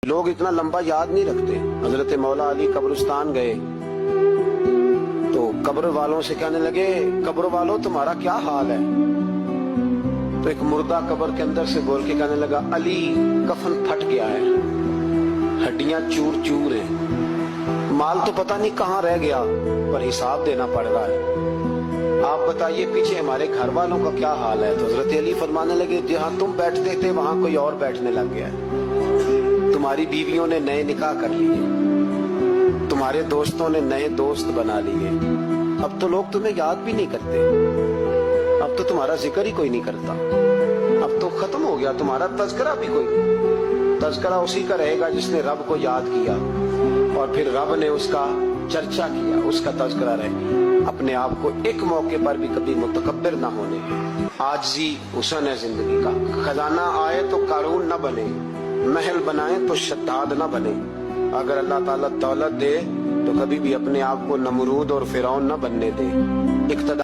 لوگ اتنا لمبا یاد نہیں رکھتے. حضرت مولا علی قبرستان گئے تو قبر والوں سے کہنے لگے قبر والوں تمہارا کیا حال ہے؟ تو ایک مردہ قبر کے اندر سے بول کے کہنے لگا علی کفن پھٹ گیا ہے, ہڈیاں چور چور ہیں, مال تو پتہ نہیں کہاں رہ گیا پر حساب دینا پڑ رہا ہے, آپ بتائیے پیچھے ہمارے گھر والوں کا کیا حال ہے؟ تو حضرت علی فرمانے لگے جہاں تم بیٹھتے تھے وہاں کوئی اور بیٹھنے لگ گیا ہے, تمہاری بیویوں نے نئے نکاح کر لیے, تمہارے دوستوں نے نئے دوست بنا لیے, اب تو لوگ تمہیں یاد بھی نہیں کرتے, اب تو تمہارا ذکر ہی کوئی نہیں کرتا, اب تو ختم ہو گیا تمہارا تذکرہ بھی کوئی نہیں. تذکرہ اسی کا رہے گا جس نے رب کو یاد کیا اور پھر رب نے اس کا چرچا کیا, اس کا تذکرہ رہے. اپنے آپ کو ایک موقع پر بھی کبھی متکبر نہ ہونے, عاجزی حسن ہے زندگی کا. خزانہ آئے تو قارون نہ بنے, محل بنائے تو شداد نہ بنے. اگر اللہ تعالیٰ دولت دے تو کبھی بھی اپنے آپ کو نمرود اور فرعون نہ بننے دے. اقتدار